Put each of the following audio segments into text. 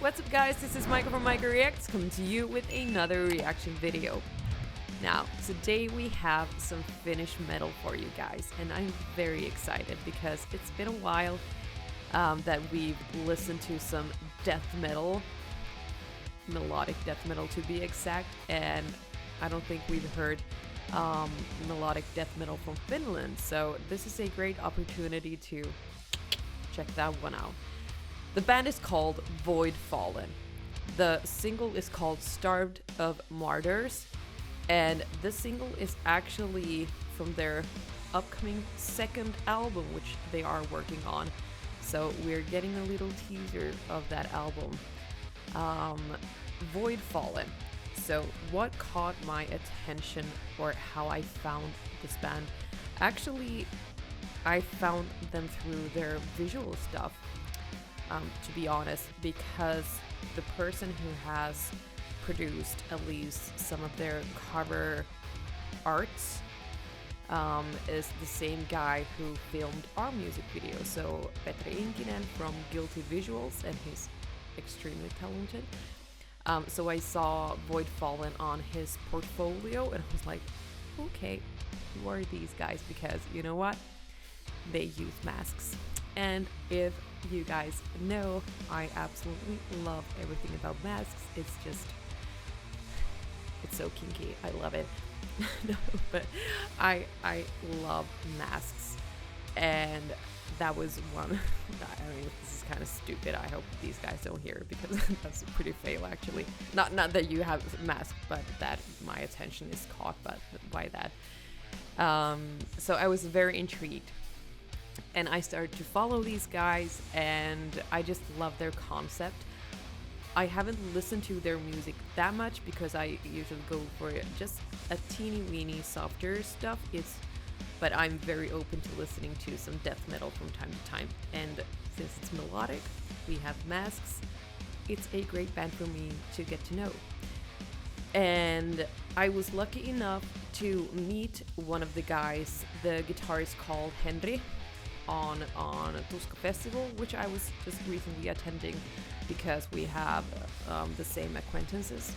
What's up guys, this is Micha from michareacts coming to you with another reaction video. Now, today we have some Finnish metal for you guys, and I'm very excited because it's been a while that we've listened to some death metal, melodic death metal to be exact, and I don't think we've heard melodic death metal from Finland, so this is a great opportunity to check that one out. The band is called Voidfallen. The single is called Starved of Martyrs, and this single is actually from their upcoming second album, which they are working on. So we're getting a little teaser of that album. Voidfallen. So what caught my attention or how I found this band? Actually, I found them through their visual stuff. To be honest, because the person who has produced at least some of their cover arts is the same guy who filmed our music video. So Petri Inkinen from Guilty Visuals, and he's extremely talented. So I saw Voidfallen on his portfolio and I was like, okay, who are these guys? Because you know what? They use masks. And if you guys know, I absolutely love everything about masks. It's so kinky. I love it. No, but I love masks, and that was one. I mean, this is kind of stupid. I hope these guys don't hear it because that's a pretty fail, actually. Not that you have a mask, but that my attention is caught by that. So I was very intrigued. And I started to follow these guys, and I just love their concept. I haven't listened to their music that much because I usually go for just a teeny weeny softer stuff. But I'm very open to listening to some death metal from time to time. And since it's melodic, we have masks, it's a great band for me to get to know. And I was lucky enough to meet one of the guys. The guitarist called Henry on Tuska Festival, which I was just recently attending because we have the same acquaintances,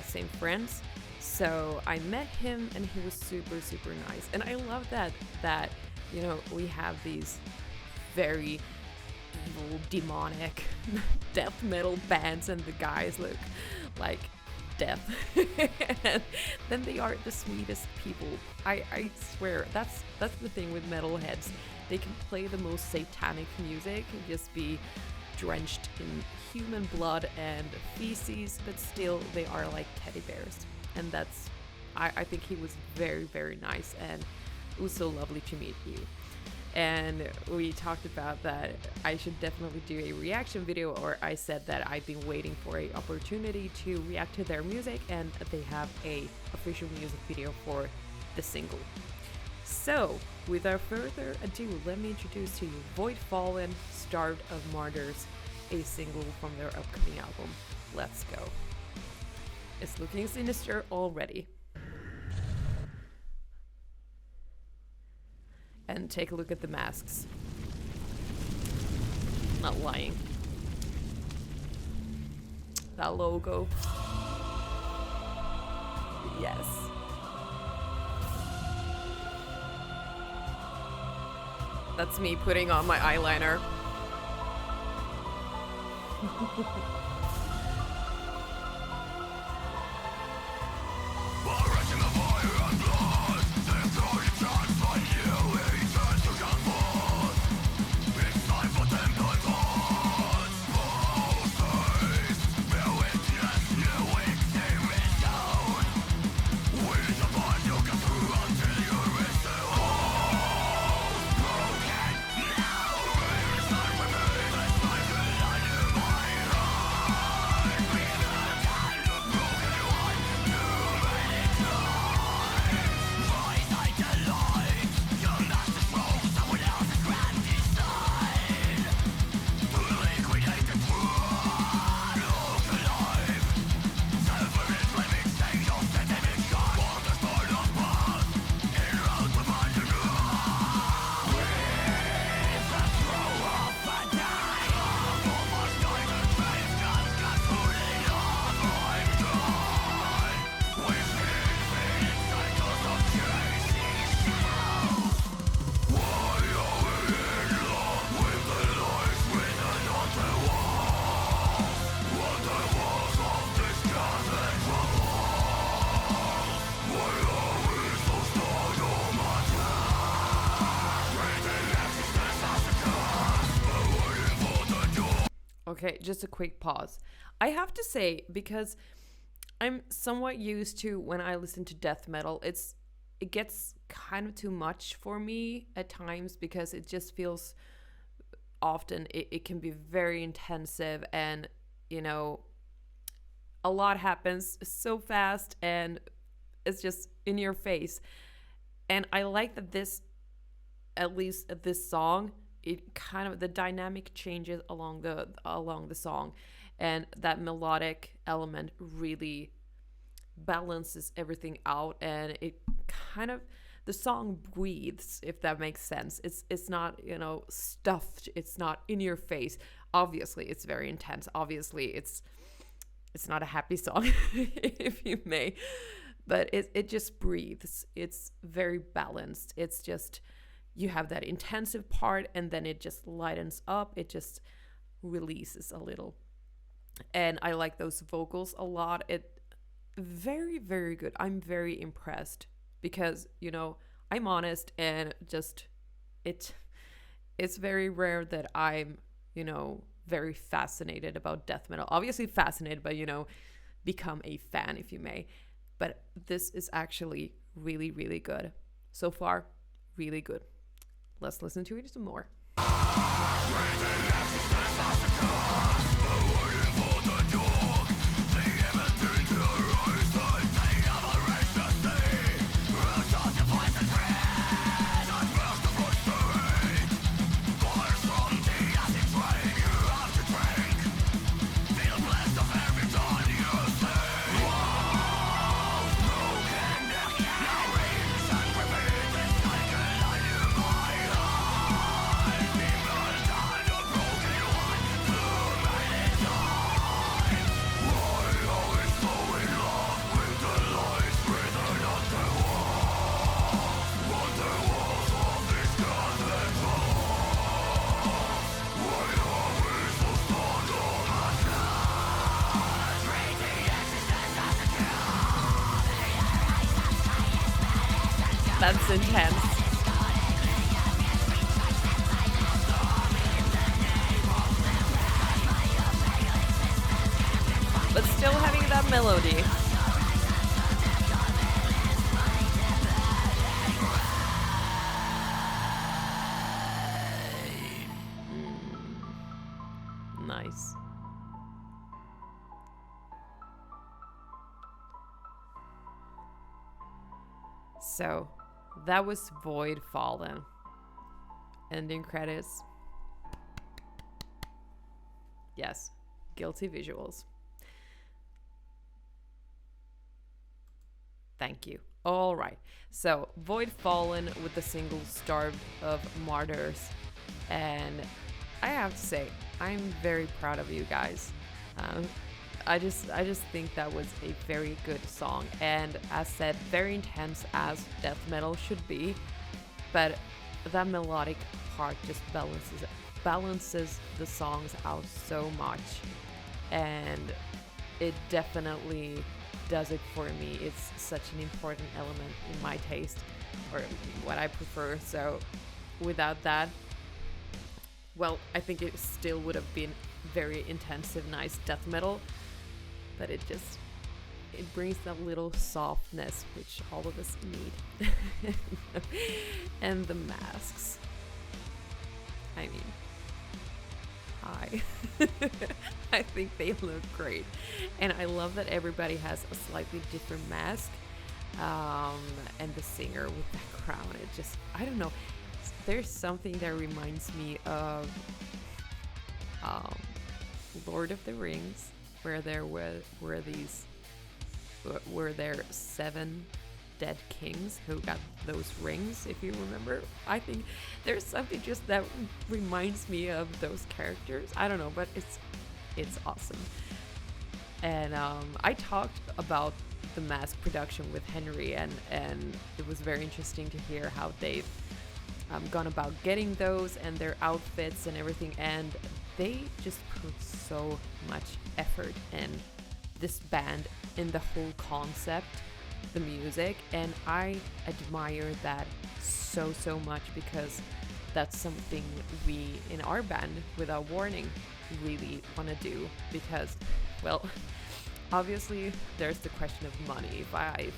same friends. So I met him and he was super nice, and I love that you know, we have these very evil, demonic death metal bands and the guys look like death. And then they are the sweetest people. I swear, that's the thing with metalheads. They can play the most satanic music and just be drenched in human blood and feces, but still they are like teddy bears. And that's, I think he was very nice, and it was so lovely to meet you. And we talked about that I should definitely do a reaction video, or I said that I've been waiting for an opportunity to react to their music, and they have a official music video for the single. So, without further ado, let me introduce to you Voidfallen, Starved of Martyrs, a single from their upcoming album. Let's go. It's looking sinister already. And take a look at the masks. Not lying. That logo. Yes. That's me putting on my eyeliner. Okay, just a quick pause. I have to say, because I'm somewhat used to when I listen to death metal, it gets kind of too much for me at times because it just feels often it can be very intensive and you know a lot happens so fast and it's just in your face. And I like that this, at least this song, it kind of the dynamic changes along the song, and that melodic element really balances everything out, and it kind of the song breathes, if that makes sense. It's not, you know, stuffed, it's not in your face. Obviously it's very intense, obviously it's not a happy song if you may, but it just breathes. It's very balanced. It's just, you have that intensive part and then it just lightens up, it just releases a little. And I like those vocals a lot. It very, very good. I'm very impressed because, you know, I'm honest, and just it's very rare that I'm, you know, very fascinated about death metal. Obviously fascinated, but you know, become a fan if you may. But this is actually really, really good. So far, really good. Let's listen to it some more. That's intense. But still having that melody. Nice. So that was Voidfallen. Ending credits. Yes, guilty visuals. Thank you. All right. So Voidfallen with the single Starved of Martyrs. And I have to say, I'm very proud of you guys. I just think that was a very good song, and as said, very intense as death metal should be, but that melodic part just balances the songs out so much, and it definitely does it for me. It's such an important element in my taste, or what I prefer. So without that, well, I think it still would have been very intensive, nice death metal, but it brings that little softness which all of us need. And the masks, I mean, hi. I think they look great, and I love that everybody has a slightly different mask, and the singer with that crown, it just, I don't know, there's something that reminds me of Lord of the Rings, where there were there 7 dead kings who got those rings, if you remember. I think there's something just that reminds me of those characters. I don't know, but it's awesome. And I talked about the mask production with Henry, and it was very interesting to hear how they've gone about getting those and their outfits and everything, and they just put so much effort in this band, in the whole concept, the music, and I admire that so much, because that's something we in our band Without Warning really want to do, because, well, obviously there's the question of money. If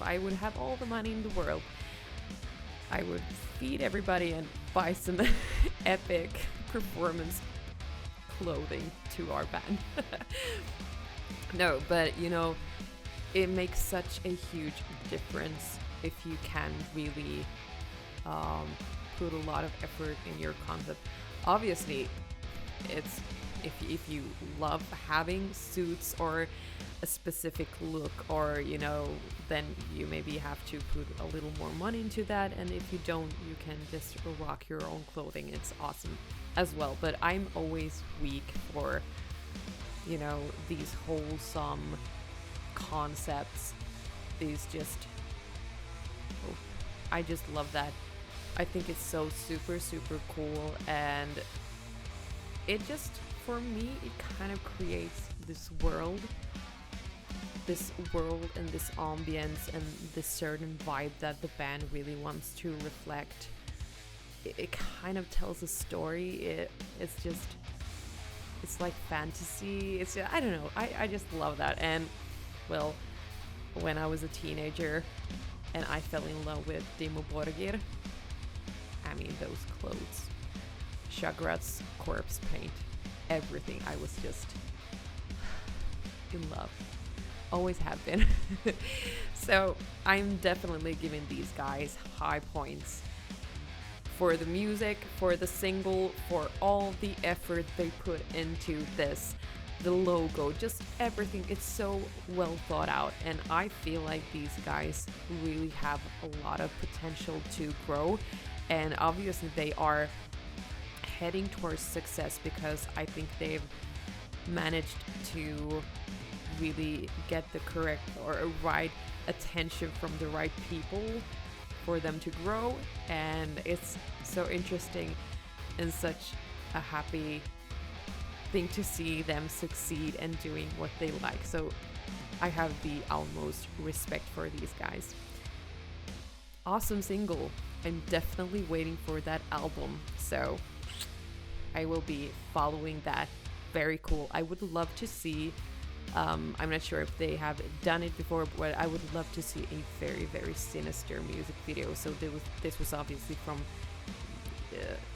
I would have all the money in the world, I would feed everybody and buy some epic performance clothing to our band. No, but you know, it makes such a huge difference if you can really put a lot of effort in your concept. Obviously, it's if you love having suits or a specific look, or you know, then you maybe have to put a little more money into that, and if you don't, you can just rock your own clothing. It's awesome as well. But I'm always weak for, you know, these wholesome concepts. These just, oh, I just love that. I think it's so super cool, and it just, for me, it kind of creates this world and this ambience and this certain vibe that the band really wants to reflect. It kind of tells a story. It's like fantasy. It's, I don't know. I just love that. And well, when I was a teenager and I fell in love with Dimmu Borgir, I mean, those clothes, Shagrat's corpse paint, everything. I was just in love. Always have been. So I'm definitely giving these guys high points for the music, for the single, for all the effort they put into this, the logo, just everything. It's so well thought out, and I feel like these guys really have a lot of potential to grow, and obviously they are heading towards success, because I think they've managed to really get the correct or right attention from the right people for them to grow. And it's so interesting and such a happy thing to see them succeed and doing what they like. So I have the utmost respect for these guys. Awesome single. I'm definitely waiting for that album, so I will be following that. Very cool. I would love to see, I'm not sure if they have done it before, but I would love to see a very sinister music video. So this was obviously from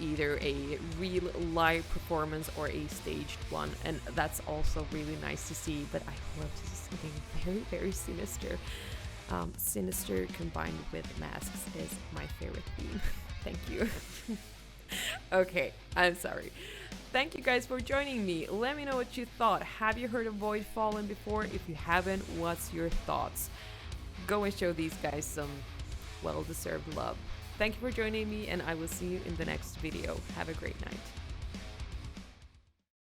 either a real live performance or a staged one, and that's also really nice to see. But I love to see something very sinister. Sinister combined with masks is my favorite theme. Thank you. Okay, I'm sorry. Thank you guys for joining me. Let me know what you thought. Have you heard of Voidfallen before? If you haven't, what's your thoughts? Go and show these guys some well-deserved love. Thank you for joining me, and I will see you in the next video. Have a great night.